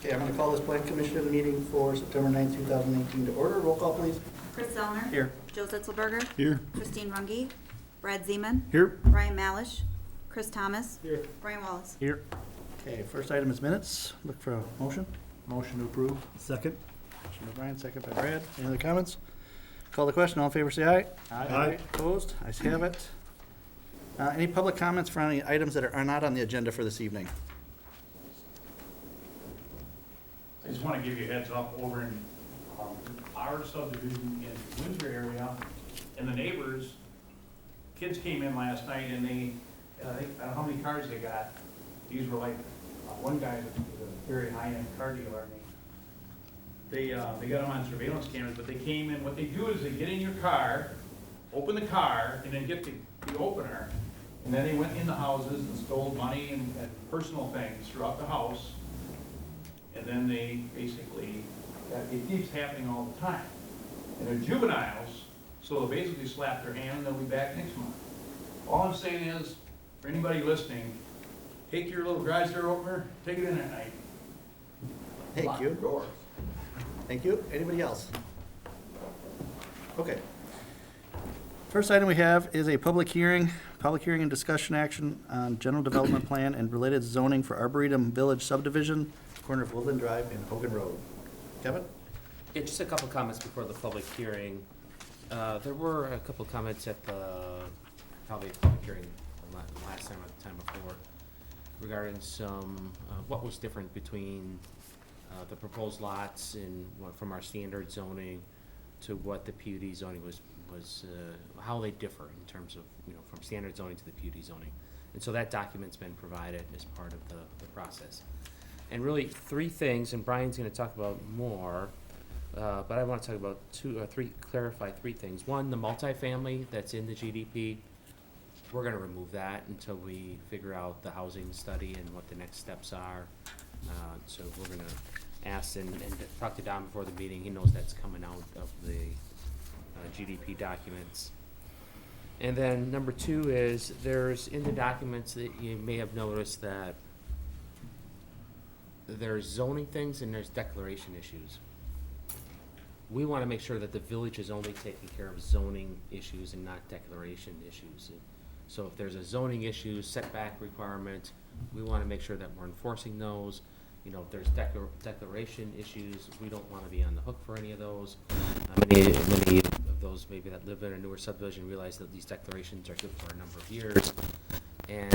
Okay, I'm going to call this plan commission meeting for September 9th, 2019 to order. Roll call, please. Chris Zellner. Here. Joe Zitzelberger. Here. Christine Runge. Brad Zeman. Here. Brian Malish. Chris Thomas. Here. Brian Wallace. Here. Okay, first item is minutes. Look for a motion. Motion to approve. Second. Motion by Brian, second by Brad. Any other comments? Call the question. All in favor, say aye. Aye. Opposed? Ayes have it. Any public comments for any items that are not on the agenda for this evening? I just want to give you a heads up over in our subdivision in Windsor area, and the neighbors, kids came in last night and they, I don't know how many cars they got. These were like, one guy was a very high-end car dealer. And they got them on surveillance cameras, but they came in, what they do is they get in your car, open the car, and then get the opener. And then they went in the houses and stole money and personal things throughout the house. And then they basically, it keeps happening all the time. And they're juveniles, so they'll basically slap their hand and they'll be back next month. All I'm saying is, for anybody listening, take your little garage door opener, take it in at night. Thank Lock you. your doors. Thank you. Anybody else? Okay. First item we have is a public hearing and discussion action on general development plan and related zoning for Arboretum Village subdivision, corner of Woodland Drive and Hogan Road. Kevin? Yeah, just a couple comments before the public hearing. There were a couple comments at the, probably public hearing last time or the time before, regarding some, what was different between the proposed lots in, from our standard zoning to what the PUD zoning was how they differ in terms of, from standard zoning to the PUD zoning. And so that document's been provided as part of the process. And really, three things, and Brian's gonna talk about more, but I wanna talk about clarify three things. One, the multifamily that's in the GDP, we're gonna remove that until we figure out the housing study and what the next steps are. So we're gonna ask and talk to Don before the meeting. He knows that's coming out of the GDP documents. And then number two is, there's in the documents that you may have noticed that there's zoning things and there's declaration issues. We want to make sure that the village is only taking care of zoning issues and not declaration issues. So if there's a zoning issue, setback requirement, we want to make sure that we're enforcing those. If there's declaration issues, we don't want to be on the hook for any of those. Many of those maybe that live in a newer subdivision realize that these declarations are good for a number of years. And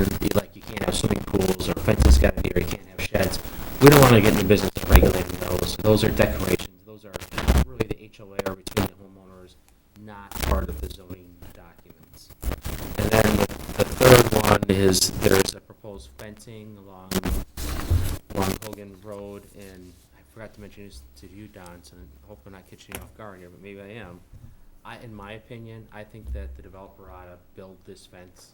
you can't have swimming pools or fences got in here, you can't have sheds. We don't want to get in the business of regulating those. Those are declarations. Those are really the HOA or between the homeowners, not part of the zoning documents. And then the third one is there's a proposed fencing along Hogan Road, and I forgot to mention this to you, Don, so I hope I'm not catching you off guard here, but maybe I am. In my opinion, I think that the developer ought to build this fence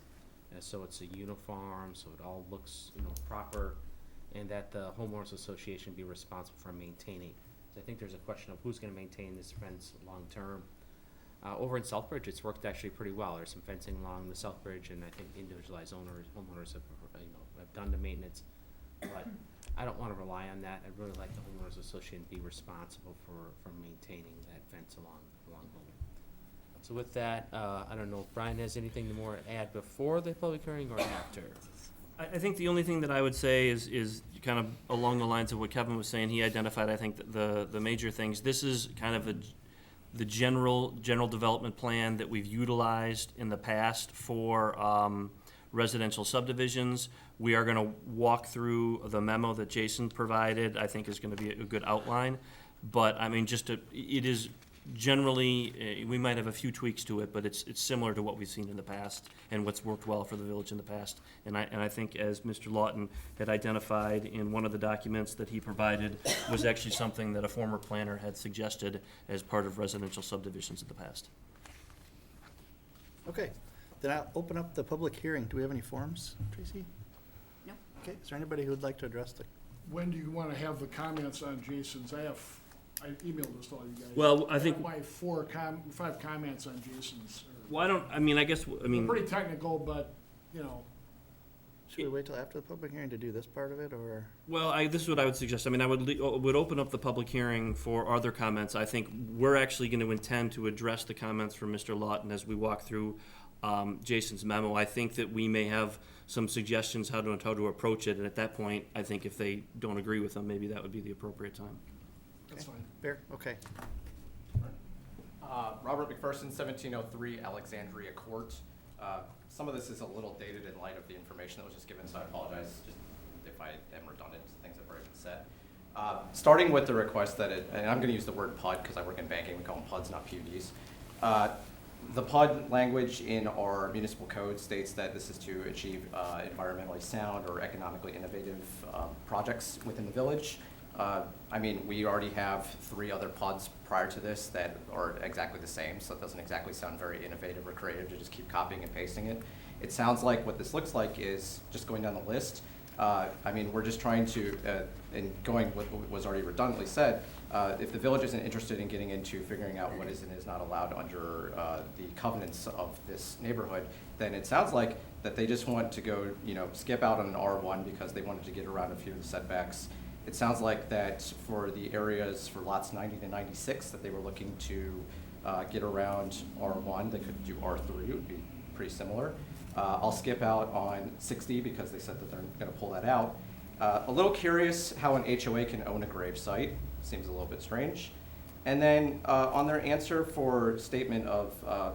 so it's a uniform, so it all looks, proper, and that the homeowners association be responsible for maintaining. So I think there's a question of who's going to maintain this fence long term. Over in Southbridge, it's worked actually pretty well. There's some fencing along the Southbridge, and I think individualized homeowners have done the maintenance. But I don't want to rely on that. I'd really like the homeowners association to be responsible for maintaining that fence along Hogan. So with that, I don't know if Brian has anything more to add before the public hearing or after. I think the only thing that I would say is kind of along the lines of what Kevin was saying. He identified, I think, the major things. This is kind of the general development plan that we've utilized in the past for residential subdivisions. We are going to walk through the memo that Jason provided. I think is going to be a good outline. But I mean, it is generally, we might have a few tweaks to it, but it's similar to what we've seen in the past and what's worked well for the village in the past. And I think, as Mr. Lawton had identified in one of the documents that he provided, was actually something that a former planner had suggested as part of residential subdivisions in the past. Okay. Then I'll open up the public hearing. Do we have any forms, Tracy? No. Okay. Is there anybody who would like to address the? When do you want to have the comments on Jason's? I emailed this to all you guys. Well, I think- my 5 comments on Jason's. Well, I guess, Pretty technical, but, Should we wait till after the public hearing to do this part of it, or? Well, this is what I would suggest. I mean, I would open up the public hearing for other comments. I think we're actually going to intend to address the comments from Mr. Lawton as we walk through Jason's memo. I think that we may have some suggestions how to approach it, and at that point, I think if they don't agree with them, maybe that would be the appropriate time. That's fine. Fair, okay. Robert McPherson, 1703 Alexandria Court. Some of this is a little dated in light of the information that was just given, so I apologize just if I am redundant to things that have already been said. Starting with the request that and I'm going to use the word PUD because I work in banking, we call them PUDs, not PUDs. The PUD language in our municipal code states that this is to achieve environmentally sound or economically innovative projects within the village. I mean, we already have 3 other PUDs prior to this that are exactly the same, so it doesn't exactly sound very innovative or creative to just keep copying and pasting it. It sounds like what this looks like is just going down the list. I mean, we're just trying to, and going with what was already redundantly said, if the village isn't interested in getting into figuring out what is and is not allowed under the covenants of this neighborhood, then it sounds like that they just want to go, skip out on an R1 because they wanted to get around a few of the setbacks. It sounds like that for the areas for lots 90 to 96 that they were looking to get around R1, they could do R3, it would be pretty similar. I'll skip out on 60 because they said that they're going to pull that out. A little curious how an HOA can own a grave site. Seems a little bit strange. And then on their answer for statement of,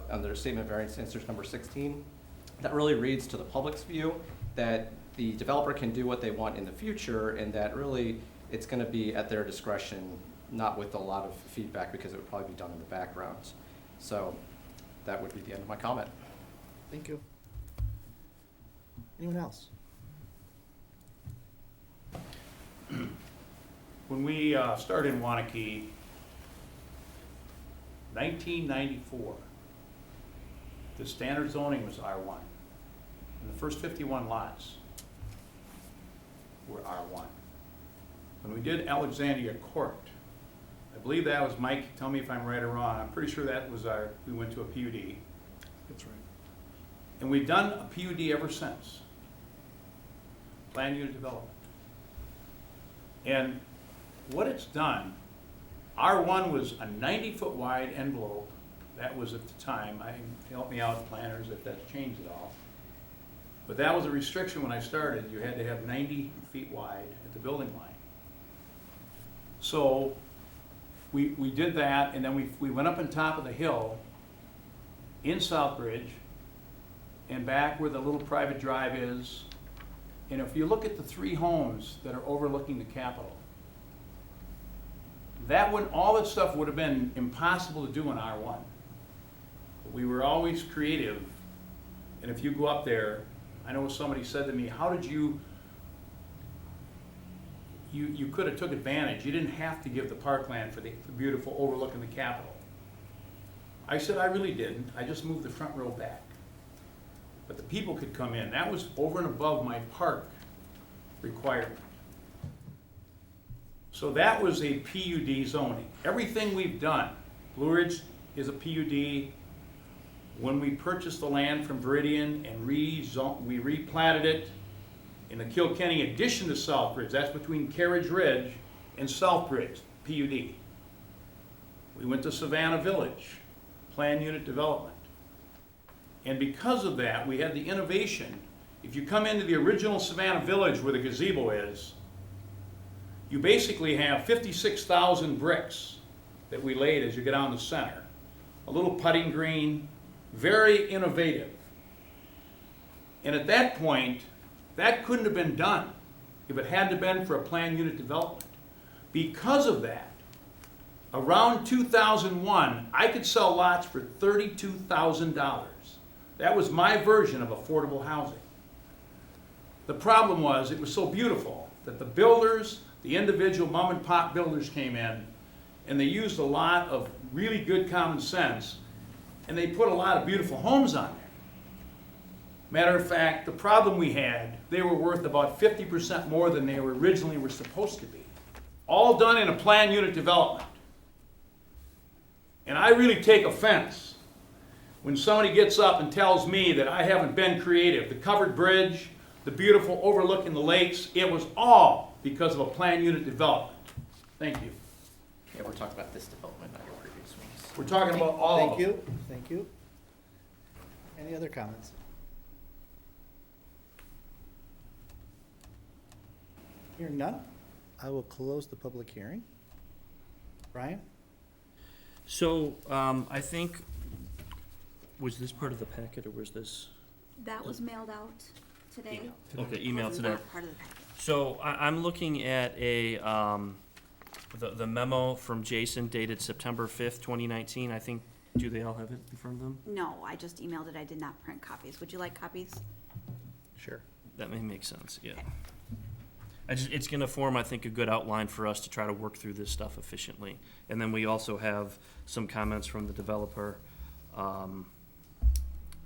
on their statement of variance answers number 16, that really reads to the public's view that the developer can do what they want in the future, and that really it's going to be at their discretion, not with a lot of feedback because it would probably be done in the background. So that would be the end of my comment. Thank you. Anyone else? When we started in Waunakee, 1994, the standard zoning was R1. And the first 51 lots were R1. When we did Alexandria Court, I believe that was, Mike, tell me if I'm right or wrong, I'm pretty sure that was we went to a PUD. That's right. And we've done a PUD ever since. Plan unit development. And what it's done, R1 was a 90-foot wide envelope. That was at the time. Help me out, planners, if that's changed at all. But that was a restriction when I started. You had to have 90 feet wide at the building line. So we did that, and then we went up on top of the hill in Southbridge and back where the little private drive is. And if you look at the 3 homes that are overlooking the Capitol, all that stuff would have been impossible to do in R1. But we were always creative, and if you go up there, I know somebody said to me, how did you could have took advantage. You didn't have to give the parkland for the beautiful overlooking the Capitol. I said, I really didn't. I just moved the front row back. But the people could come in. That was over and above my park requirement. So that was a PUD zoning. Everything we've done, Blue Ridge is a PUD. When we purchased the land from Veridian and we replatted it in the Kilkenny addition to Southbridge, that's between Carriage Ridge and Southbridge, PUD. We went to Savannah Village, plan unit development. And because of that, we had the innovation. If you come into the original Savannah Village where the gazebo is, you basically have 56,000 bricks that we laid as you get down the center. A little putting green, very innovative. And at that point, that couldn't have been done if it hadn't been for a planned unit development. Because of that, around 2001, I could sell lots for $32,000. That was my version of affordable housing. The problem was it was so beautiful that the builders, the individual mom and pop builders came in and they used a lot of really good common sense and they put a lot of beautiful homes on there. Matter of fact, the problem we had, they were worth about 50% more than they originally were supposed to be. All done in a planned unit development. And I really take offense when somebody gets up and tells me that I haven't been creative. The covered bridge, the beautiful overlooking the lakes. It was all because of a planned unit development. Thank you. Yeah, we're talking about this development, not your previous ones. We're talking about all of Thank them. you, thank you. Any other comments? Hearing none, I will close the public hearing. Brian? So, I think, was this part of the packet, or was this? That was mailed out today. Okay, email Was today. not part of the packet. So I'm looking at the memo from Jason dated September 5th, 2019. I think, do they all have it in front of them? No, I just emailed it. I did not print copies. Would you like copies? Sure. That may make sense, yeah. Okay. It's gonna form, I think, a good outline for us to try to work through this stuff efficiently. And then we also have some comments from the developer.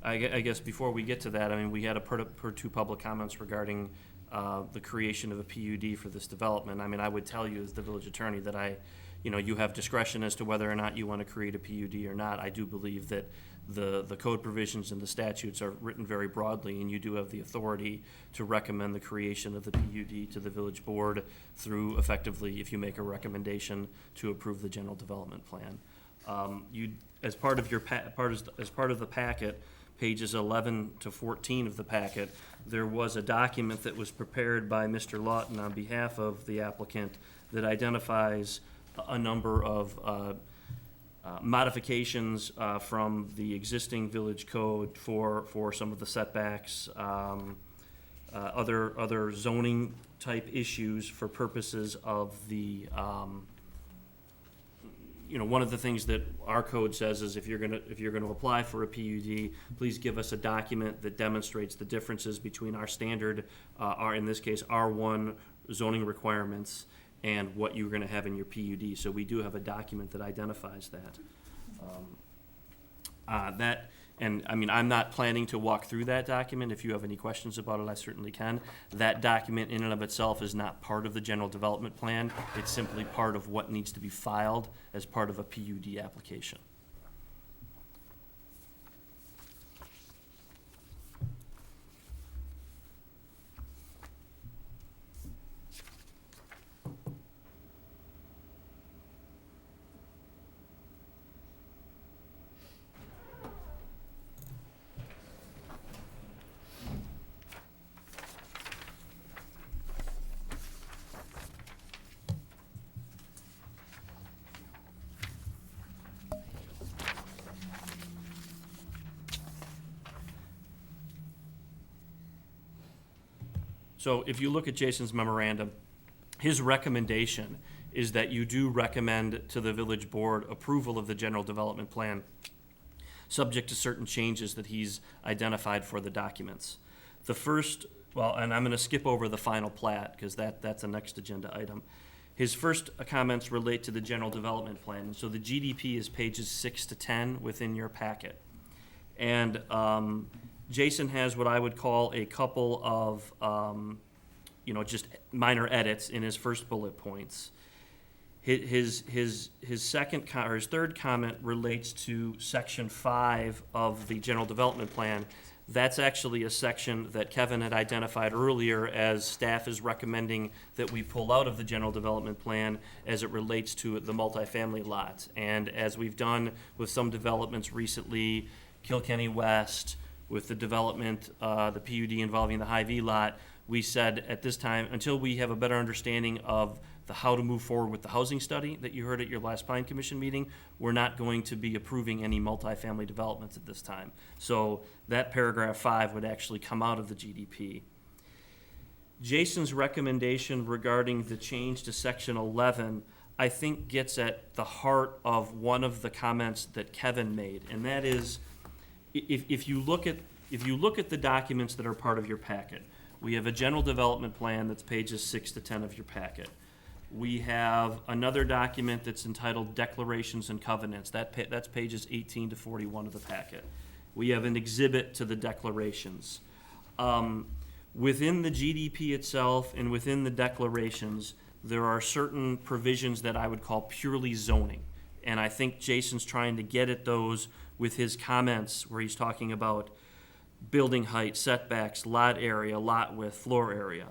I guess before we get to that, I mean, we had per two public comments regarding the creation of a PUD for this development. I mean, I would tell you as the village attorney that you have discretion as to whether or not you want to create a PUD or not. I do believe that the code provisions and the statutes are written very broadly, and you do have the authority to recommend the creation of the PUD to the village board through effectively, if you make a recommendation to approve the general development plan. As part of your as part of the packet, pages 11 to 14 of the packet, there was a document that was prepared by Mr. Lawton on behalf of the applicant that identifies a number of modifications from the existing village code for some of the setbacks, other zoning type issues for purposes of the, one of the things that our code says is if you're gonna apply for a PUD, please give us a document that demonstrates the differences between our standard, in this case, R1 zoning requirements and what you're gonna have in your PUD. So we do have a document that identifies that. And I mean, I'm not planning to walk through that document. If you have any questions about it, I certainly can. That document in and of itself is not part of the general development plan. It's simply part of what needs to be filed as part of a PUD application. So if you look at Jason's memorandum, his recommendation is that you do recommend to the village board approval of the general development plan, subject to certain changes that he's identified for the documents. The first, and I'm gonna skip over the final plat, because that's a next agenda item. His first comments relate to the general development plan. So the GDP is pages 6 to 10 within your packet. And Jason has what I would call a couple of, just minor edits in his first bullet points. His third comment relates to section 5 of the general development plan. That's actually a section that Kevin had identified earlier as staff is recommending that we pull out of the general development plan as it relates to the multifamily lots. And as we've done with some developments recently, Kilkenny West, with the development, the PUD involving the Hy-Vee lot, we said at this time, until we have a better understanding of how to move forward with the housing study that you heard at your last Plan Commission meeting, we're not going to be approving any multifamily developments at this time. So that paragraph 5 would actually come out of the GDP. Jason's recommendation regarding the change to section 11, I think gets at the heart of one of the comments that Kevin made, and that is, if you look at the documents that are part of your packet, we have a general development plan that's pages 6 to 10 of your packet. We have another document that's entitled Declarations and Covenants. That's pages 18 to 41 of the packet. We have an exhibit to the declarations. Within the GDP itself and within the declarations, there are certain provisions that I would call purely zoning. And I think Jason's trying to get at those with his comments where he's talking about building height, setbacks, lot area, lot width, floor area.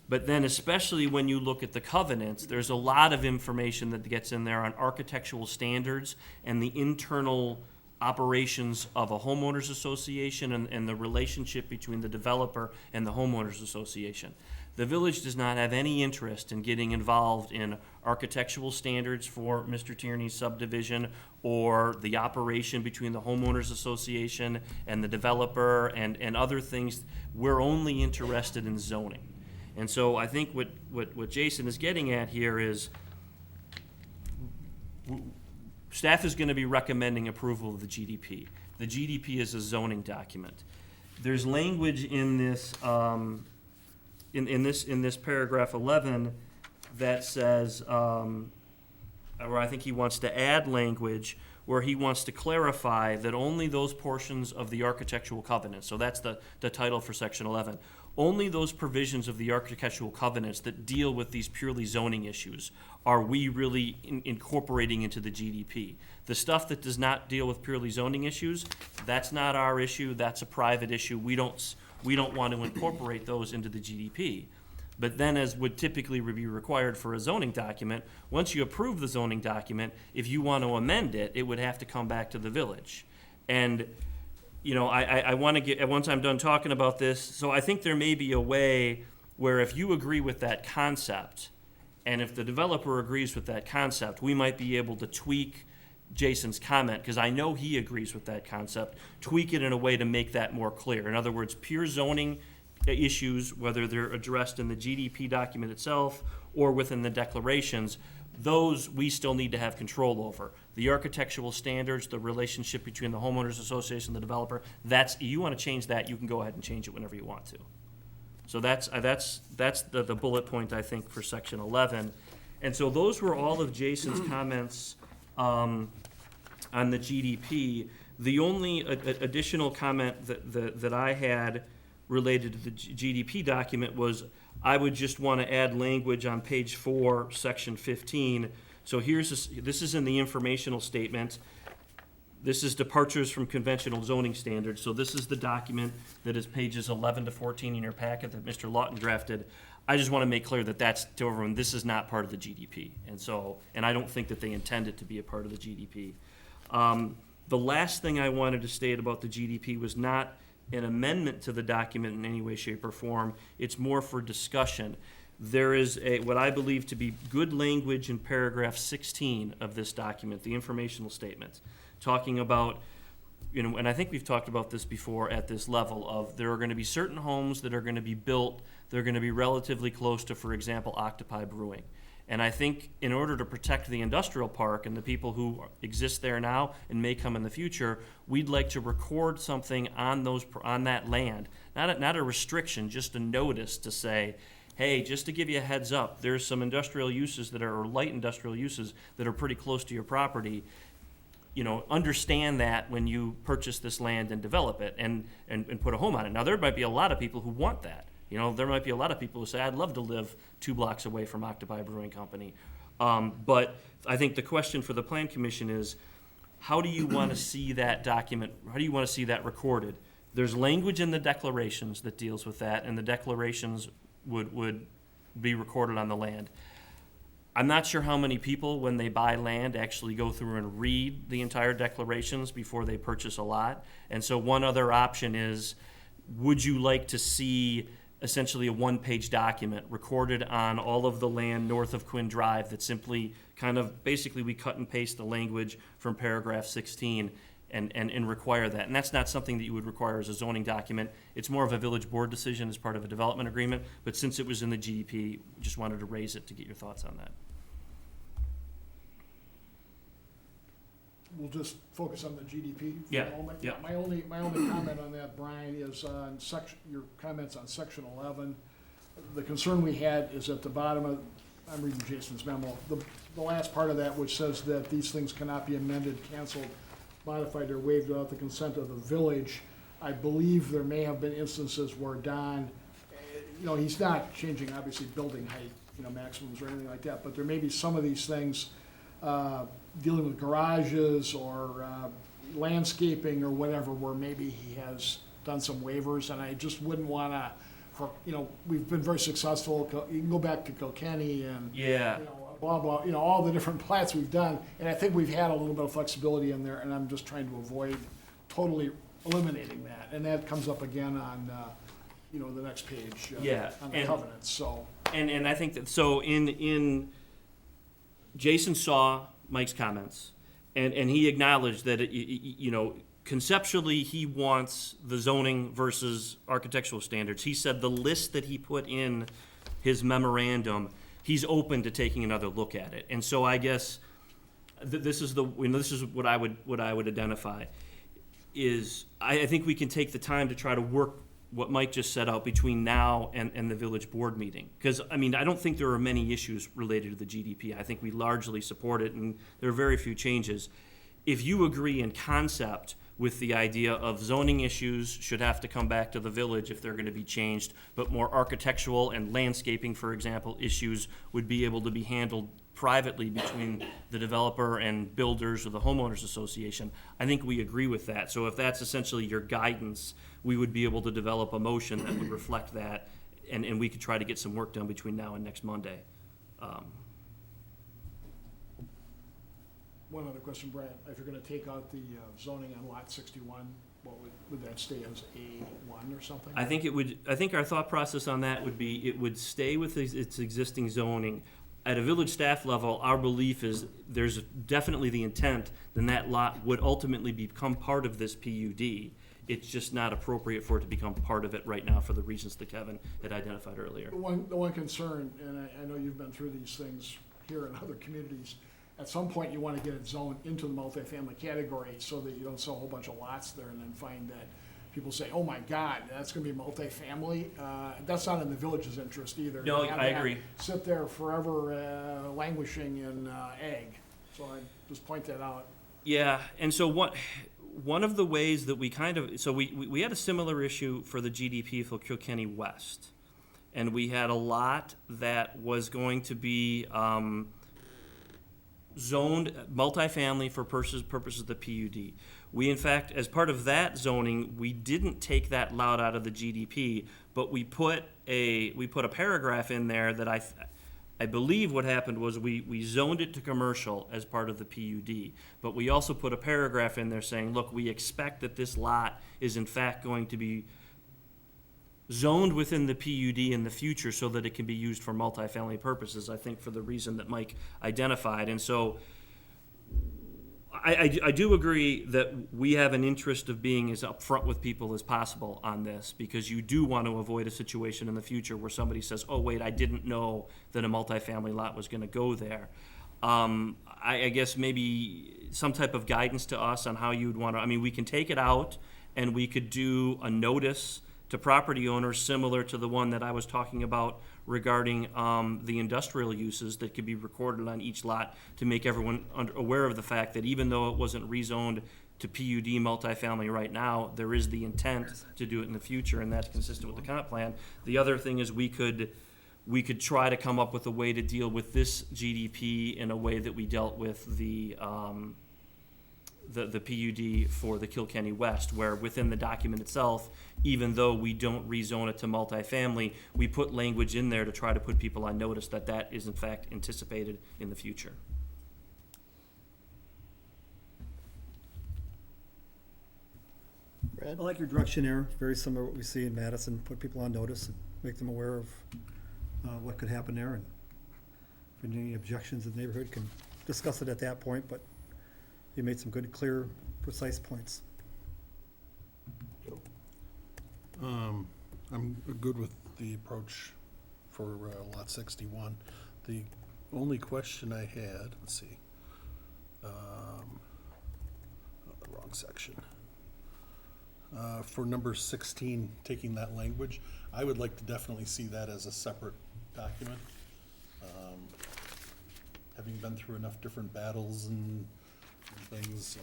But then especially when you look at the covenants, there's a lot of information that gets in there on architectural standards and the internal operations of a homeowners association and the relationship between the developer and the homeowners association. The village does not have any interest in getting involved in architectural standards for Mr. Tierney's subdivision or the operation between the homeowners association and the developer and other things. We're only interested in zoning. And so I think what Jason is getting at here is staff is going to be recommending approval of the GDP. The GDP is a zoning document. There's language in this in this paragraph 11 that says, where I think he wants to add language where he wants to clarify that only those portions of the architectural covenant, so that's the title for section 11, only those provisions of the architectural covenants that deal with these purely zoning issues are we really incorporating into the GDP. The stuff that does not deal with purely zoning issues, that's not our issue, that's a private issue. We don't want to incorporate those into the GDP. But then, as would typically be required for a zoning document, once you approve the zoning document, if you want to amend it, it would have to come back to the village. And, you know, I want to get, once I'm done talking about this, so I think there may be a way where if you agree with that concept, and if the developer agrees with that concept, we might be able to tweak Jason's comment, because I know he agrees with that concept, tweak it in a way to make that more clear. In other words, pure zoning issues, whether they're addressed in the GDP document itself or within the declarations, those we still need to have control over. The architectural standards, the relationship between the homeowners association and the developer, that's, you want to change that, you can go ahead and change it whenever you want to. So that's the bullet point, I think, for section 11. And so those were all of Jason's comments on the GDP. The only additional comment that I had related to the GDP document was I would just want to add language on page 4, section 15. So this is in the informational statement. This is departures from conventional zoning standards. So this is the document that is pages 11 to 14 in your packet that Mr. Lawton drafted. I just want to make clear that that's to everyone, this is not part of the GDP. And I don't think that they intend it to be a part of the GDP. The last thing I wanted to state about the GDP was not an amendment to the document in any way, shape, or form. It's more for discussion. There is what I believe to be good language in paragraph 16 of this document, the informational statement, talking about, you know, and I think we've talked about this before at this level of there are going to be certain homes that are going to be built, they're going to be relatively close to, for example, Octopi Brewing. And I think in order to protect the industrial park and the people who exist there now and may come in the future, we'd like to record something on that land, not a restriction, just a notice to say, hey, just to give you a heads up, there's some industrial uses or light industrial uses that are pretty close to your property. You know, understand that when you purchase this land and develop it and put a home on it. Now, there might be a lot of people who want that. You know, there might be a lot of people who say, I'd love to live 2 blocks away from Octopi Brewing Company. But I think the question for the Plan Commission is, how do you want to see that document, how do you want to see that recorded? There's language in the declarations that deals with that, and the declarations would be recorded on the land. I'm not sure how many people, when they buy land, actually go through and read the entire declarations before they purchase a lot. And so one other option is, would you like to see essentially a one-page document recorded on all of the land north of Quinn Drive that simply kind of, basically we cut and paste the language from paragraph 16 and require that. And that's not something that you would require as a zoning document. It's more of a village board decision as part of a development agreement, but since it was in the GDP, just wanted to raise it to get your thoughts on that. We'll just focus on the GDP for Yeah, a moment. yeah. My only comment on that, Brian, is on your comments on section 11. The concern we had is at the bottom of, I'm reading Jason's memo, the last part of that, which says that these things cannot be amended, canceled, modified, or waived without the consent of the village. I believe there may have been instances where Don, you know, he's not changing, obviously, building height, you know, maximums or anything like that, but there may be some of these things dealing with garages or landscaping or whatever, where maybe he has done some waivers, and I just wouldn't wanna, we've been very successful, you can go back to Kilkenny and, Yeah. blah, blah, all the different plats we've done, and I think we've had a little bit of flexibility in there, and I'm just trying to avoid totally eliminating that, and that comes up again on, the next page. Yeah, On the and- covenants, so. And I think that, so Jason saw Mike's comments, and he acknowledged that, conceptually, he wants the zoning versus architectural standards. He said the list that he put in his memorandum, he's open to taking another look at it. And so I guess this is what I would identify, is I think we can take the time to try to work what Mike just set out between now and the village board meeting. Because, I don't think there are many issues related to the GDP. I think we largely support it, and there are very few changes. If you agree in concept with the idea of zoning issues should have to come back to the village if they're going to be changed, but more architectural and landscaping, for example, issues would be able to be handled privately between the developer and builders or the homeowners association, I think we agree with that. So if that's essentially your guidance, we would be able to develop a motion that would reflect that, and we could try to get some work done between now and next Monday. One other question, Brian, if you're gonna take out the zoning on lot 61, what would that stay as A1 or something? I think our thought process on that would be, it would stay with its existing zoning. At a village staff level, our belief is there's definitely the intent, then that lot would ultimately become part of this PUD. It's just not appropriate for it to become part of it right now for the reasons that Kevin had identified earlier. The one concern, and I know you've been through these things here in other communities, at some point you want to get it zoned into the multifamily category so that you don't sell a whole bunch of lots there and then find that people say, oh my God, that's gonna be multifamily. That's not in the village's interest either. No, To have I that agree. Sit there forever languishing in ag. So I just point that out. Yeah, and so one of the ways that we we had a similar issue for the GDP for Kilkenny West. And we had a lot that was going to be zoned multifamily for purposes of the PUD. We, in fact, as part of that zoning, we didn't take that lot out of the GDP, but we put a paragraph in there that I believe what happened was we zoned it to commercial as part of the PUD, but we also put a paragraph in there saying, look, we expect that this lot is in fact going to be zoned within the PUD in the future so that it can be used for multifamily purposes, I think for the reason that Mike identified. And so I do agree that we have an interest of being as upfront with people as possible on this, because you do want to avoid a situation in the future where somebody says, oh, wait, I didn't know that a multifamily lot was going to go there. I guess maybe some type of guidance to us on how you'd want to, we can take it out and we could do a notice to property owners similar to the one that I was talking about regarding the industrial uses that could be recorded on each lot to make everyone aware of the fact that even though it wasn't rezoned to PUD multifamily right now, there is the intent to do it in the future, and that's consistent with the comp plan. The other thing is we could try to come up with a way to deal with this GDP in a way that we dealt with the PUD for the Kilkenny West, where within the document itself, even though we don't rezone it to multifamily, we put language in there to try to put people on notice that that is in fact anticipated in the future. Brad? I like your direction there, very similar to what we see in Madison, put people on notice and make them aware of what could happen there, and if there are any objections, the neighborhood can discuss it at that point, but you made some good, clear, precise points. I'm good with the approach for lot 61. The only question I had, let's see, the wrong section. For number 16, taking that language, I would like to definitely see that as a separate document. Having been through enough different battles and things,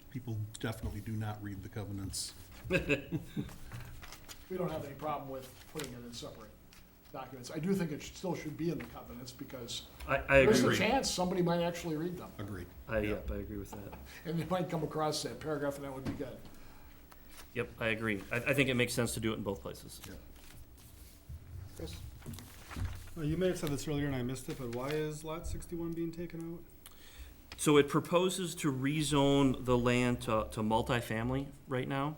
people definitely do not read the covenants. We don't have any problem with putting it in separate documents. I do think it still should be in the covenants because I there's a agree. chance somebody might actually read them. Agreed. I agree with that. And they might come across that paragraph and that would be good. Yep, I agree. I think it makes sense to do it in both places. Chris? You may have said this earlier and I missed it, but why is lot 61 being taken out? So it proposes to rezone the land to multifamily right now.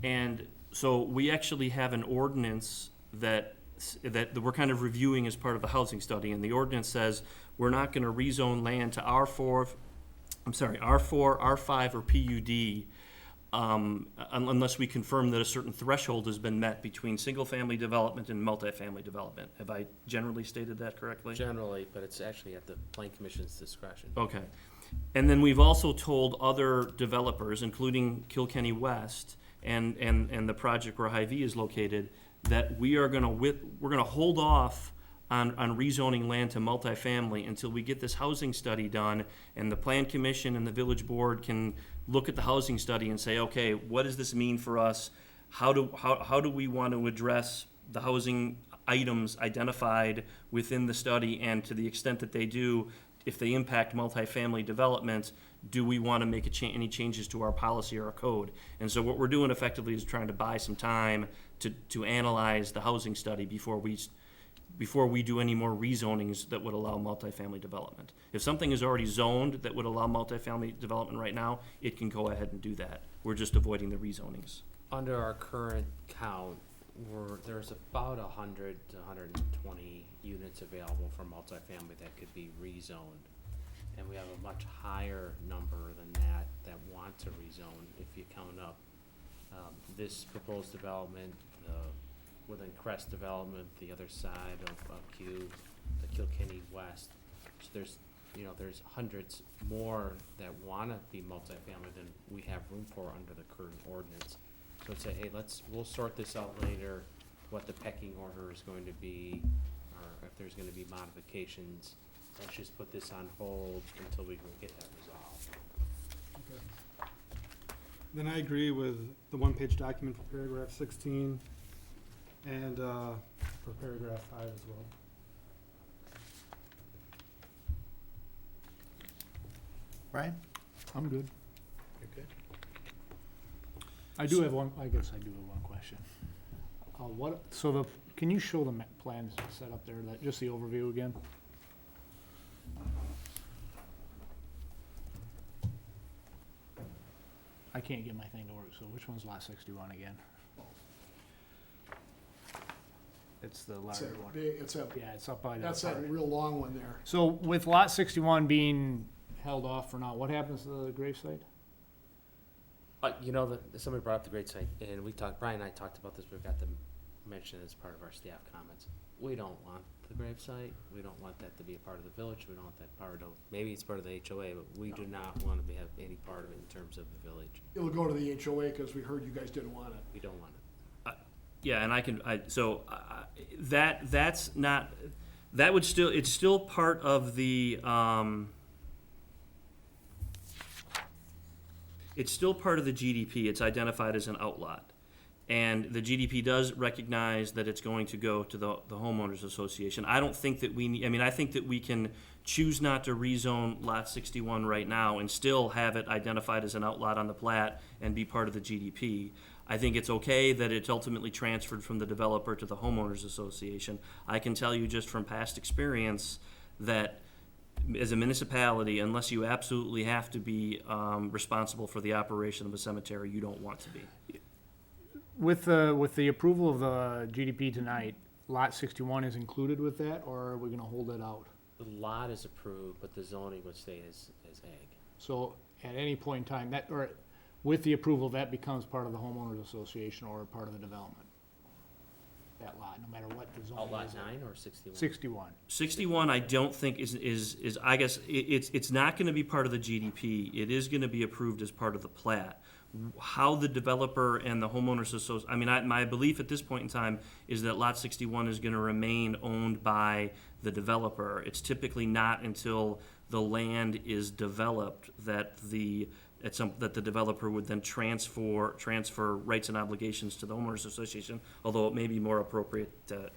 And so we actually have an ordinance that we're kind of reviewing as part of the housing study. And the ordinance says we're not gonna rezone land to R4, R5, or PUD, unless we confirm that a certain threshold has been met between single-family development and multifamily development. Have I generally stated that correctly? Generally, but it's actually at the Plan Commission's discretion. Okay. And then we've also told other developers, including Kilkenny West and the project where Hy-Vee is located, that we're gonna hold off on rezoning land to multifamily until we get this housing study done, and the Plan Commission and the Village Board can look at the housing study and say, okay, what does this mean for us? How do we want to address the housing items identified within the study, and to the extent that they do, if they impact multifamily development, do we want to make any changes to our policy or our code? And so what we're doing effectively is trying to buy some time to analyze the housing study before we do any more rezonings that would allow multifamily development. If something is already zoned that would allow multifamily development right now, it can go ahead and do that. We're just avoiding the rezonings. Under our current count, there's about 100 to 120 units available for multifamily that could be rezoned. And we have a much higher number than that want to rezone if you count up this proposed development, within Crest Development, the other side of Q, the Kilkenny West. So there's hundreds more that wanna be multifamily than we have room for under the current ordinance. So I'd say, hey, we'll sort this out later, what the pecking order is going to be, or if there's gonna be modifications. Let's just put this on hold until we can get that resolved. Okay. Then I agree with the one-page document for paragraph 16 and for paragraph 5 as well. Brian? I'm good. Okay. I do have one question. Can you show the plans set up there, just the overview again? I can't get my thing to work, so which one's lot 61 again? It's the larger one. Yeah, it's up by that. That's that part. real long one there. So with lot 61 being held off for now, what happens to the gravesite? Somebody brought up the great site, and Brian and I talked about this, we've got to mention it as part of our staff comments. We don't want the grave site, we don't want that to be a part of the village, we don't want that part of, maybe it's part of the HOA, but we do not want to have any part of it in terms of the village. It'll go to the HOA because we heard you guys didn't want it. We don't want it. Yeah, and that's not, that would still, it's still part of the, it's still part of the GDP. It's identified as an outlot. And the GDP does recognize that it's going to go to the homeowners association. I don't think that I think that we can choose not to rezone lot 61 right now and still have it identified as an outlot on the plat and be part of the GDP. I think it's okay that it's ultimately transferred from the developer to the homeowners association. I can tell you just from past experience that as a municipality, unless you absolutely have to be responsible for the operation of a cemetery, you don't want to be. With the approval of the GDP tonight, lot 61 is included with that, or are we gonna hold it out? The lot is approved, but the zoning would stay as ag. So at any point in time, with the approval, that becomes part of the homeowners association or part of the development? That lot, no matter what the zoning is. Outlot 9 or 61? 61. 61, I don't think is I guess, it's not gonna be part of the GDP. It is gonna be approved as part of the plat. How the developer and the homeowners association, my belief at this point in time is that lot 61 is gonna remain owned by the developer. It's typically not until the land is developed that the developer would then transfer rights and obligations to the homeowners association, although it may be more appropriate to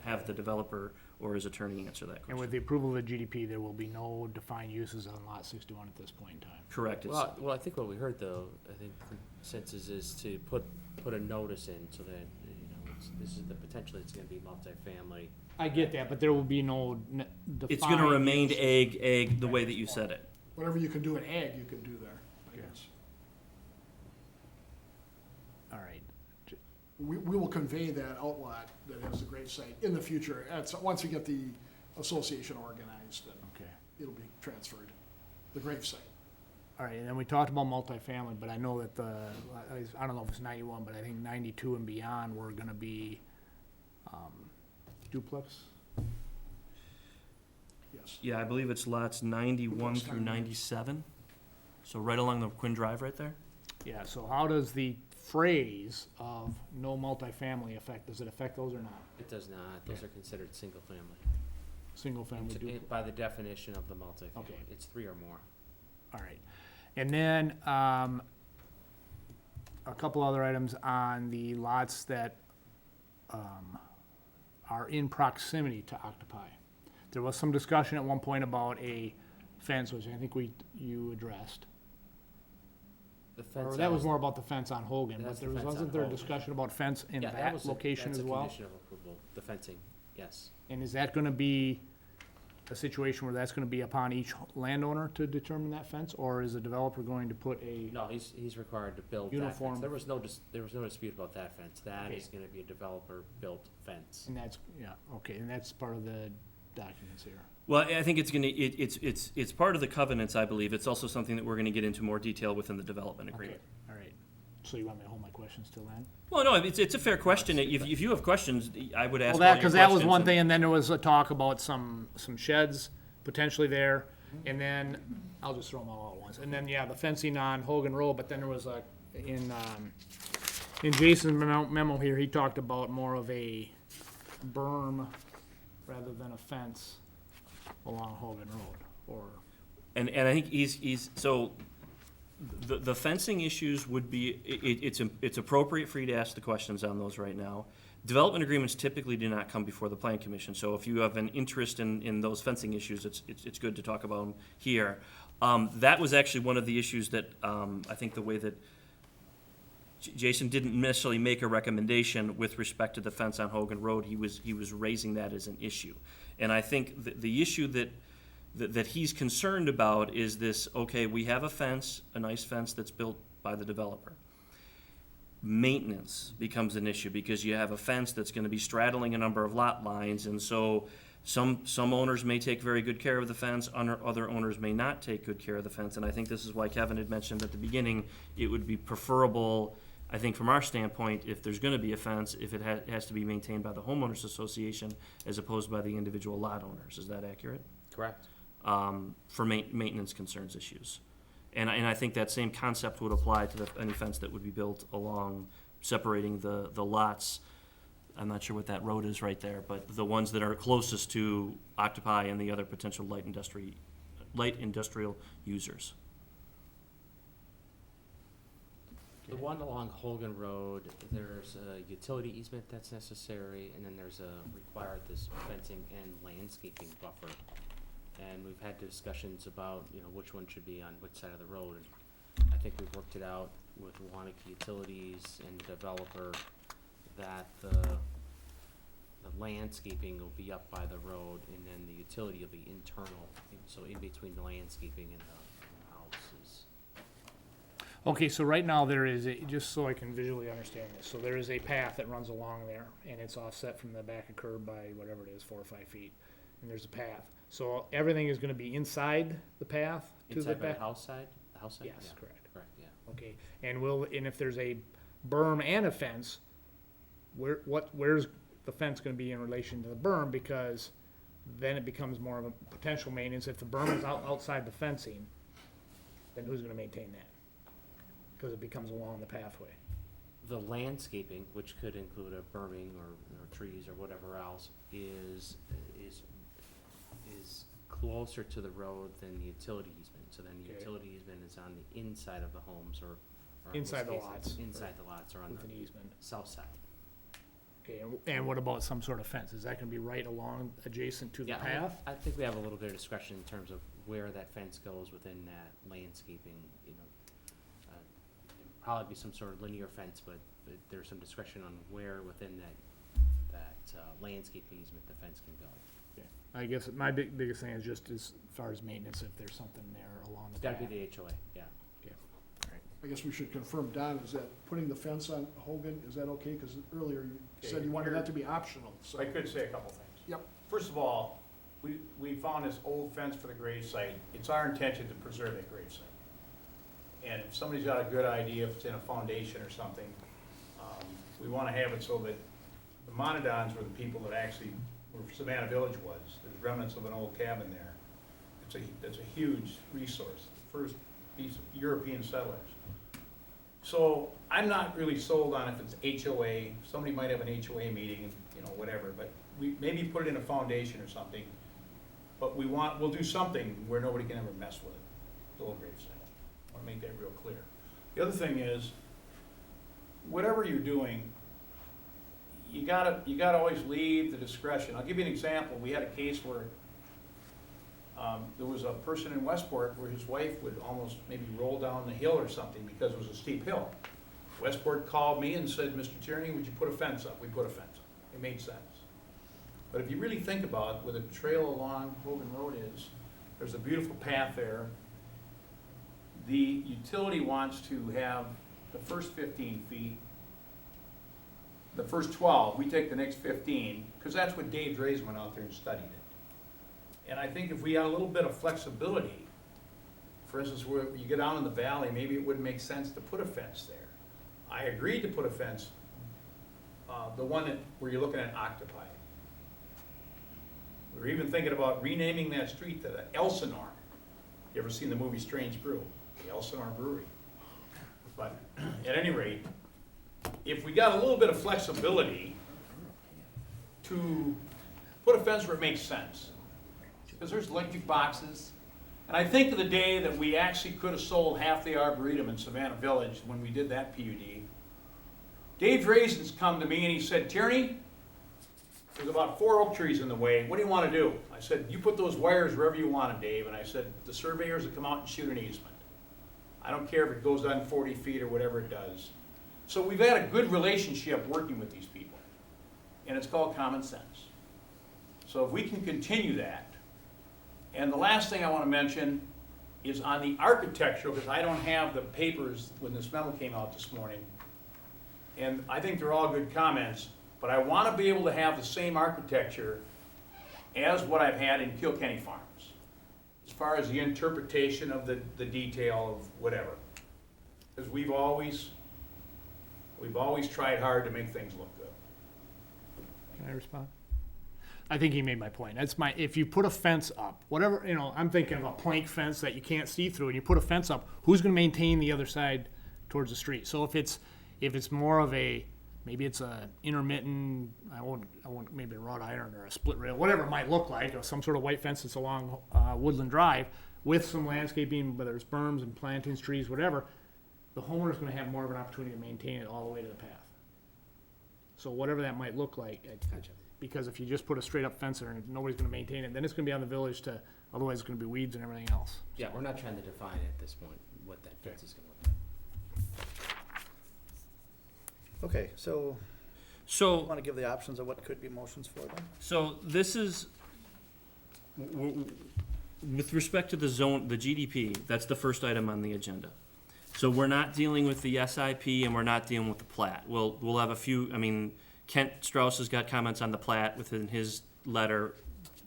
have the developer or his attorney answer that And with question. the approval of the GDP, there will be no defined uses on lot 61 at this point in time. Correct. It's, Well, I think what we heard though, I think consensus is to put a notice in so that, this is the potential, it's gonna be multifamily. I get that, but there will be no defined. it's gonna remain uses. ag, the way that you said it. Whatever you can do in ag, you can do there, I Okay. guess. All right. We will convey that outlot that has a great site in the future, once we get the association organized, and Okay. it'll be transferred, the grave site. All right, and then we talked about multifamily, but I know that I don't know if it's 91, but I think 92 and beyond were gonna be duplex. Yes. Yeah, I believe it's lots 91 through 97. So right along the Quinn Drive right there? Yeah, so how does the phrase of no multifamily affect, does it affect those or not? It does not, those are considered single family. Single family duplex? By the definition of the multifamily, Okay. it's 3 or more. All right. And then, a couple other items on the lots that, are in proximity to occupi. There was some discussion at one point about a fence, which I think you addressed. The fence. Or that was more about the fence on Hogan, but That's the there fence on wasn't there a Hogan. discussion about fence in Yeah, that location as well? That's a condition of approval, the fencing, yes. And is that gonna be a situation where that's gonna be upon each landowner to determine that fence? Or is the developer going to put a, No, he's required to build that Uniform. fence. There was no dispute about that fence. That Okay. is gonna be a developer-built fence. and that's, yeah, okay, and that's part of the documents here. Well, I think it's part of the covenants, I believe. It's also something that we're gonna get into more detail within the development Okay, agreement. all right. So you want me to hold my questions till then? Well, no, it's a fair question. If you have questions, I would ask Well, all that, your cause that was questions one and- thing, and then there was a talk about some sheds potentially there. And then, I'll just throw them all at once. And then, yeah, the fencing on Hogan Road, but then there was in Jason's memo here, he talked about more of a berm rather than a fence along Hogan Road, or, And I think so, the fencing issues would be, it's appropriate for you to ask the questions on those right now. Development agreements typically do not come before the plan commission, so if you have an interest in those fencing issues, it's good to talk about them here. That was actually one of the issues that, I think the way that Jason didn't necessarily make a recommendation with respect to the fence on Hogan Road, he was raising that as an issue. And I think the issue that he's concerned about is this, okay, we have a fence, a nice fence that's built by the developer. Maintenance becomes an issue because you have a fence that's gonna be straddling a number of lot lines, and so some owners may take very good care of the fence, other owners may not take good care of the fence, and I think this is why Kevin had mentioned at the beginning, it would be preferable, I think from our standpoint, if there's gonna be a fence, if it has to be maintained by the homeowners association as opposed by the individual lot owners. Is that accurate? Correct. For maintenance concerns issues. And I think that same concept would apply to any fence that would be built along separating the lots. I'm not sure what that road is right there, but the ones that are closest to Octopi and the other potential light industrial users. The one along Hogan Road, there's a utility easement that's necessary, and then there's required this fencing and landscaping buffer. And we've had discussions about, which one should be on which side of the road. And I think we've worked it out with Waunakee Utilities and the developer that the landscaping will be up by the road, and then the utility will be internal, so in between the landscaping and the houses. okay, so right now there is just so I can visually understand this, so there is a path that runs along there, and it's offset from the back of curb by whatever it is, 4 or 5 feet, and there's a path. So everything is gonna be inside the path to the Inside by back? the house side? The house side? Yes, Yeah, correct. correct, yeah. Okay, and if there's a berm and a fence, where's the fence gonna be in relation to the berm? Because then it becomes more of a potential maintenance. If the berm is outside the fencing, then who's gonna maintain that? Cause it becomes along the pathway. The landscaping, which could include a berming or trees or whatever else, is closer to the road than the utility easement. So then the Okay. utility easement is on the inside of the homes or in this Inside the case, lots. Inside the lots or on With the an easement. south side. Okay, and what about some sort of fence? Is that gonna be right along adjacent to the Yeah, path? I think we have a little bit of discretion in terms of where that fence goes within that landscaping, you know. It'd probably be some sort of linear fence, but there's some discretion on where within that landscaping easement the fence can go. I guess my biggest thing is just as far as maintenance, if there's something there along It's the gotta path. be the HOA, yeah. I guess we should confirm, Don, is that putting the fence on Hogan, is that okay? Because earlier you said Okay, you wanted here- that to be optional, so. I could say a couple things. Yep. First of all, we found this old fence for the grave site. It's our intention to preserve that grave site. And if somebody's got a good idea, if it's in a foundation or something, we wanna have it so that the Monadons were the people that actually, where Savannah Village was. There's remnants of an old cabin there. It's a huge resource, first piece of European settlers. So I'm not really sold on if it's HOA, somebody might have an HOA meeting, you know, whatever, but we, maybe put it in a foundation or something. But we'll do something where nobody can ever mess with it, the old grave site. I wanna make that real clear. The other thing is, whatever you're doing, you gotta always leave the discretion. I'll give you an example. We had a case where there was a person in Westport where his wife would almost maybe roll down the hill or something because it was a steep hill. Westport called me and said, Mr. Tierney, would you put a fence up? We put a fence up. It made sense. But if you really think about it, where the trail along Hogan Road is, there's a beautiful path there. The utility wants to have the first 15 feet, the first 12, we take the next 15, because that's what Dave Drazen went out there and studied it. And I think if we had a little bit of flexibility, for instance, where you get down in the valley, maybe it wouldn't make sense to put a fence there. I agreed to put a fence, the one where you're looking at Octopi. We were even thinking about renaming that street to the Elsinore. You ever seen the movie Strange Brew? The Elsinore Brewery. But at any rate, if we got a little bit of flexibility to put a fence where it makes sense, because there's electric boxes, and I think of the day that we actually could have sold half the Arboretum in Savannah Village when we did that PUD. Dave Drazen's come to me and he said, Tierney, there's about 4 oak trees in the way. What do you want to do? I said, you put those wires wherever you want them, Dave. And I said, the surveyors will come out and shoot an easement. I don't care if it goes on 40 feet or whatever it does. So we've had a good relationship working with these people. And it's called common sense. So if we can continue that. And the last thing I want to mention is on the architectural, because I don't have the papers when this memo came out this morning. And I think they're all good comments. But I want to be able to have the same architecture as what I've had in Kilkenny Farms, as far as the interpretation of the detail of whatever. Because we've always tried hard to make things look good. Can I respond? I think he made my point. If you put a fence up, whatever, I'm thinking of a plank fence that you can't see through, and you put a fence up, who's gonna maintain the other side towards the street? So if it's more of maybe it's a intermittent, maybe a wrought iron or a split rail, whatever it might look like, or some sort of white fence that's along Woodland Drive with some landscaping, whether it's berms and plantings, trees, whatever, the homeowner's gonna have more of an opportunity to maintain it all the way to the path. So whatever that might look like, because if you just put a straight up fence there and nobody's gonna maintain it, then it's gonna be on the village otherwise it's gonna be weeds and everything else. Yeah, we're not trying to define at this point what that fence is gonna look like. Okay, so So. want to give the options of what could be motions for them? So this is, with respect to the zone, the GDP, that's the first item on the agenda. So we're not dealing with the SIP and we're not dealing with the plat. We'll have a few, Kent Strauss has got comments on the plat within his letter.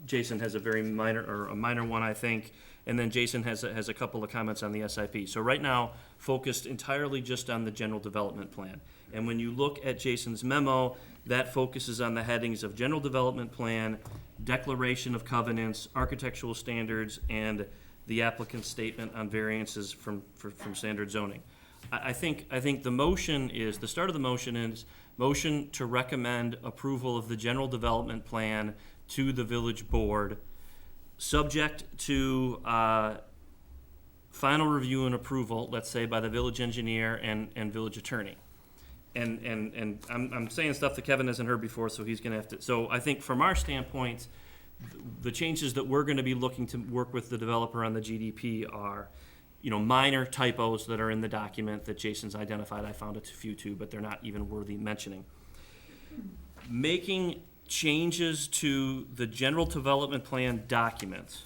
Jason has a very minor, or a minor one, I think. And then Jason has a couple of comments on the SIP. So right now, focused entirely just on the general development plan. And when you look at Jason's memo, that focuses on the headings of general development plan, declaration of covenants, architectural standards, and the applicant's statement on variances from standard zoning. I think the motion is, the start of the motion is motion to recommend approval of the general development plan to the village board, subject to final review and approval, let's say by the village engineer and village attorney. and I'm saying stuff that Kevin hasn't heard before, so he's gonna have to, so I think from our standpoint, the changes that we're gonna be looking to work with the developer on the GDP are, minor typos that are in the document that Jason's identified. I found a few too, but they're not even worthy mentioning. Making changes to the general development plan document,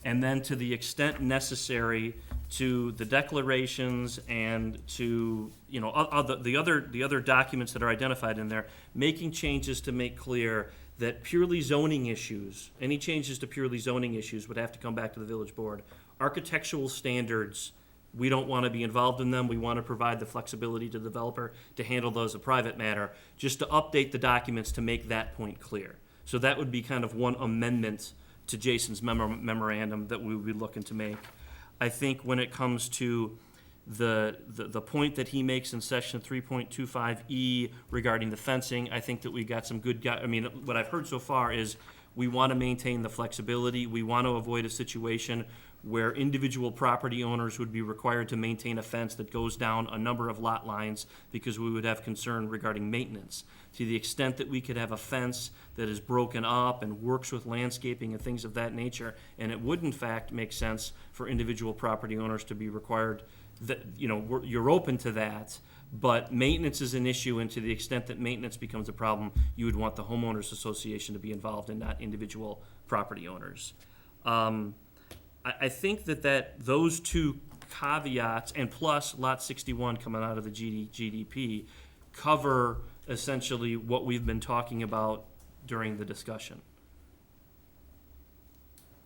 and then to the extent necessary to the declarations and to, the other documents that are identified in there, making changes to make clear that purely zoning issues, any changes to purely zoning issues would have to come back to the village board. Architectural standards, we don't want to be involved in them. We want to provide the flexibility to the developer to handle those as a private matter, just to update the documents to make that point clear. So that would be kind of one amendment to Jason's memorandum that we would be looking to make. I think when it comes to the point that he makes in section 3.25E regarding the fencing, I think that we got some good, what I've heard so far is we want to maintain the flexibility. We want to avoid a situation where individual property owners would be required to maintain a fence that goes down a number of lot lines because we would have concern regarding maintenance. To the extent that we could have a fence that is broken up and works with landscaping and things of that nature, and it would in fact make sense for individual property owners to be required that, you're open to that, but maintenance is an issue, and to the extent that maintenance becomes a problem, you would want the homeowners association to be involved and not individual property owners. I think that those two caveats, and plus Lot 61 coming out of the GDP, cover essentially what we've been talking about during the discussion.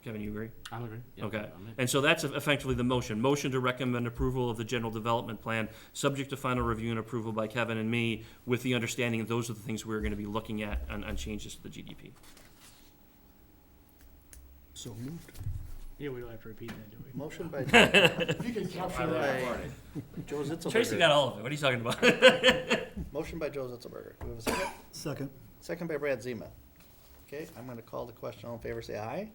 Kevin, you agree? I'll agree. Yeah, Okay, I'm in. and so that's effectively the motion. Motion to recommend approval of the general development plan, subject to final review and approval by Kevin and me, with the understanding that those are the things we're gonna be looking at on changes to the GDP. So moved. Yeah, we don't have to repeat that, do we? Motion by If you can capture that. Joe Zitzelberger. Tracy got all of it. What are you talking about? Motion by Joe Zitzelberger. Do we have a second? Second. Second by Brad Zima. Okay, I'm gonna call the question. All in favor, say aye.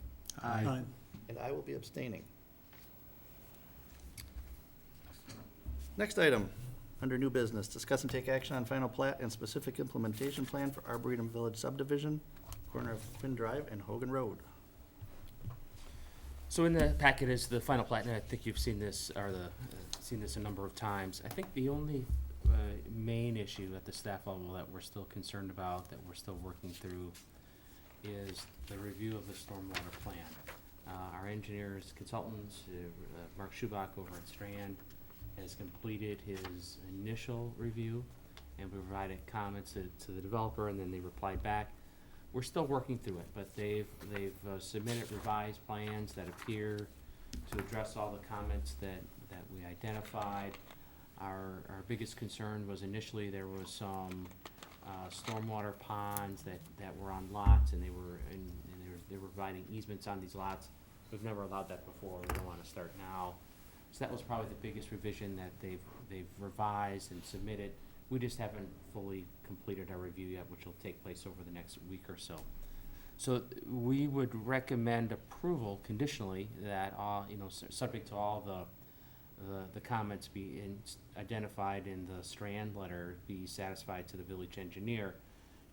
Aye. And I will be abstaining. Next item, under new business, discuss and take action on final plat and specific implementation plan for Arboretum Village subdivision, corner of Quinn Drive and Hogan Road. So in the packet is the final plat, and I think you've seen this, seen this a number of times. I think the only main issue at the staff level that we're still concerned about, that we're still working through, is the review of the stormwater plan. Our engineers, consultants, Mark Schubach over at Strand, has completed his initial review, and we provided comments to the developer, and then they replied back. We're still working through it, but they've submitted revised plans that appear to address all the comments that we identified. Our biggest concern was initially there was some stormwater ponds that were on lots, and they were providing easements on these lots. We've never allowed that before. We don't want to start now. So that was probably the biggest revision that they've revised and submitted. We just haven't fully completed our review yet, which will take place over the next week or so. So we would recommend approval conditionally that all, subject to all the comments be identified in the Strand letter be satisfied to the village engineer,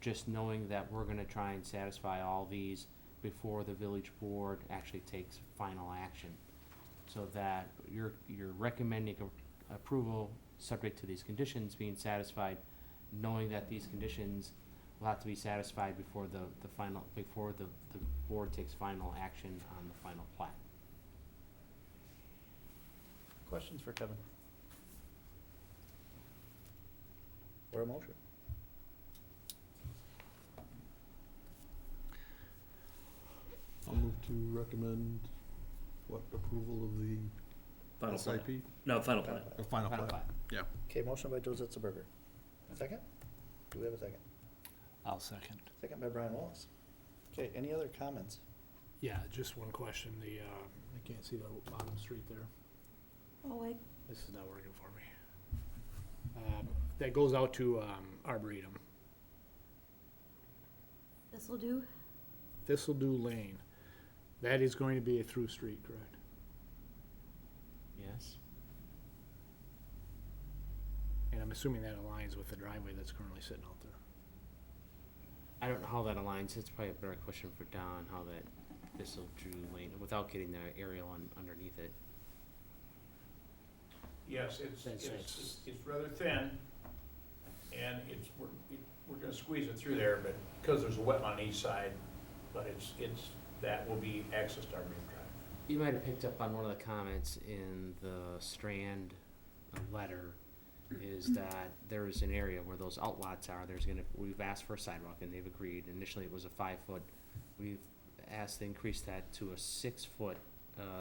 just knowing that we're gonna try and satisfy all these before the village board actually takes final action. So that you're recommending approval subject to these conditions being satisfied, knowing that these conditions will have to be satisfied before the board takes final action on the final plat. Questions for Kevin? Or a motion? I'll move to recommend, approval of the Final plan. SIP? No, final plan. Final Final plat. plat. Yeah. Okay, motion by Joe Zitzelberger. Second? Do we have a second? I'll second. Second by Brian Wallace. Okay, any other comments? Yeah, just one question, I can't see the bottom street there. Oh, wait, This is not working for me. That goes out to, Arboretum. this'll do. This'll-do Lane. That is going to be a through street, correct? Yes? And And I'm assuming that aligns with the driveway that's currently sitting out there. I don't know how that aligns. It's probably a better question for Don, how that Thistle Drew Lane, without getting the aerial underneath it. Yes, it's rather thin, and we're gonna squeeze it through there, but, because there's a wetland on each side, but that will be access to our main drive. You might have picked up on one of the comments in the Strand letter, is that there is an area where those outlots are, we've asked for a sidewalk and they've agreed. Initially, it was a 5-foot. We've asked to increase that to a 6-foot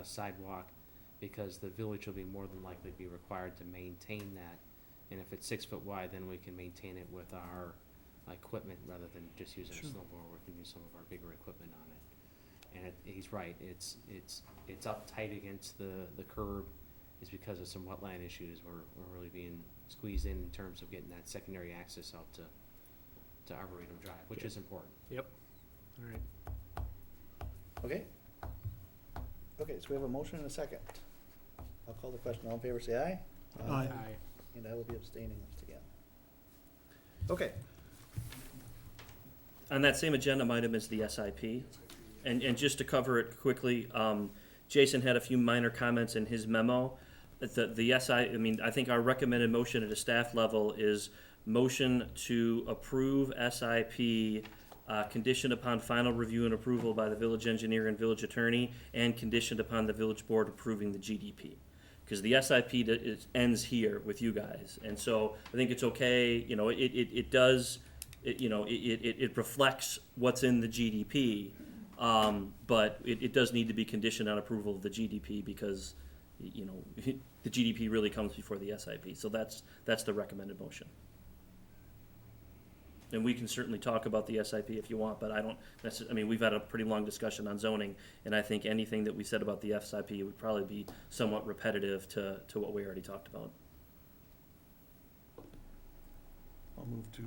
sidewalk, because the village will be more than likely be required to maintain that. And if it's 6 foot wide, then we can maintain it with our equipment rather than just using a snowblower. We can use some of our bigger equipment on it. And he's right, it's up tight against the curb, is because of some wetland issues. We're really being squeezed in terms of getting that secondary access out to Arboretum Drive, which is important. Yep. All right. Okay? Okay, so we have a motion and a second. I'll call the question. All in favor, say aye. Aye. And I will be abstaining once again. Okay, On that same agenda item is the SIP. And just to cover it quickly, Jason had a few minor comments in his memo. I think our recommended motion at a staff level is motion to approve SIP, conditioned upon final review and approval by the village engineer and village attorney, and conditioned upon the village board approving the GDP. Because the SIP ends here with you guys, and so I think it's okay, it does, it reflects what's in the GDP, but it does need to be conditioned on approval of the GDP, because, the GDP really comes before the SIP, so that's the recommended motion. And we can certainly talk about the SIP if you want, but I don't we've had a pretty long discussion on zoning, and I think anything that we said about the SIP would probably be somewhat repetitive to what we already talked about. I'll move to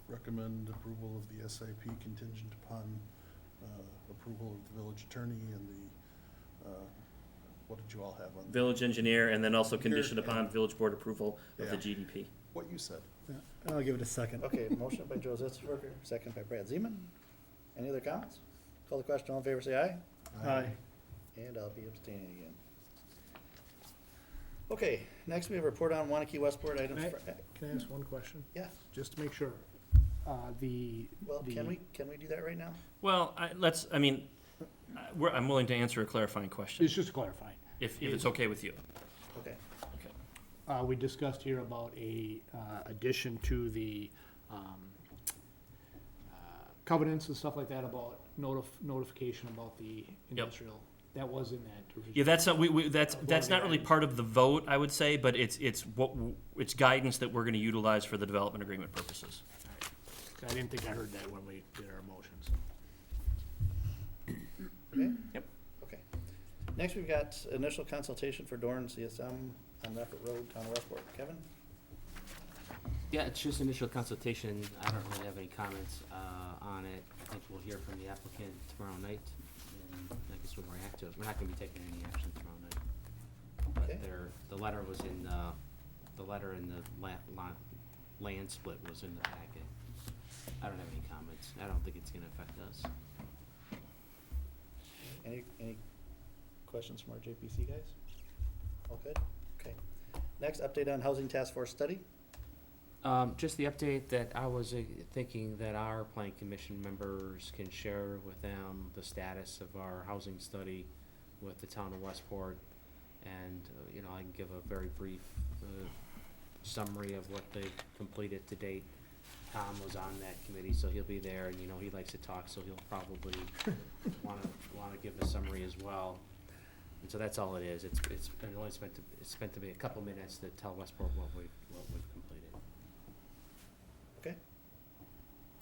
recommend approval of the SIP contingent upon approval of the village attorney and the, what did you all have on? Village engineer, and then also conditioned Here, upon and- village board approval of the Yeah. GDP. What you said. Yeah, I'll give it a second. okay, motion by Joe Zitzberger, second by Brad Zeman. Any other comments? Call the question. All in favor, say aye. Aye. And I'll be abstaining again. Okay, next we have a report on Waunakee Westport items. Can I ask one question? Yeah, Just to make sure. well, can we do that right now? Well, I'm willing to answer a clarifying question, It's just clarifying. if it's okay with you. Okay, We discussed here about a addition to the covenants and stuff like that, about notification about the industrial. That was in that original. Yeah, that's not really part of the vote, I would say, but it's guidance that we're gonna utilize for the development agreement purposes. I didn't think I heard that when we did our motions. okay? Yep. Okay. Next, we've got initial consultation for Dorn CSM on Rafford Road, Town of Westport. Kevin? Yeah, it's just initial consultation. I don't really have any comments on it. I think we'll hear from the applicant tomorrow night, and I guess we'll react to it. We're not gonna be taking any action tomorrow night. Okay. But the letter was in, the letter in the land split was in the packet. I don't have any comments. I don't think it's gonna affect us. Any questions from our JPC guys? All good? Okay. Next, update on Housing Task Force study. Just the update that I was thinking that our planning commission members can share with them the status of our housing study with the town of Westport. And, I can give a very brief summary of what they've completed to date. Tom was on that committee, so he'll be there, and, he likes to talk, so he'll probably wanna give a summary as well. And so that's all it is. It's only spent to be a couple minutes to tell Westport what we've completed. Okay.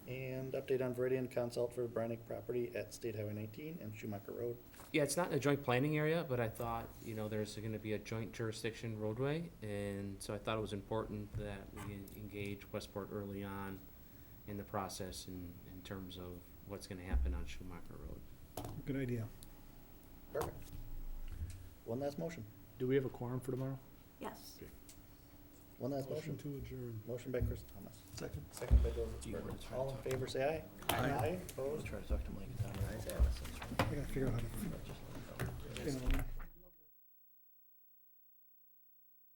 And update on Veridian consult for Brynick property at State Highway 19 and Schumacher Road. Yeah, it's not in a joint planning area, but I thought, there's gonna be a joint jurisdiction roadway, and so I thought it was important that we engage Westport early on in the process in terms of what's gonna happen on Schumacher Road. Good idea. Perfect. One last motion. Do we have a quorum for tomorrow? Yes. one last motion. To adjourn. Motion by Chris Thomas. Second. Second by Joseph Do you Sparrow. wanna try to All in talk- favor, say aye. Aye. Opposed? Try to talk to Mike and Tom. I gotta figure out how to, you know,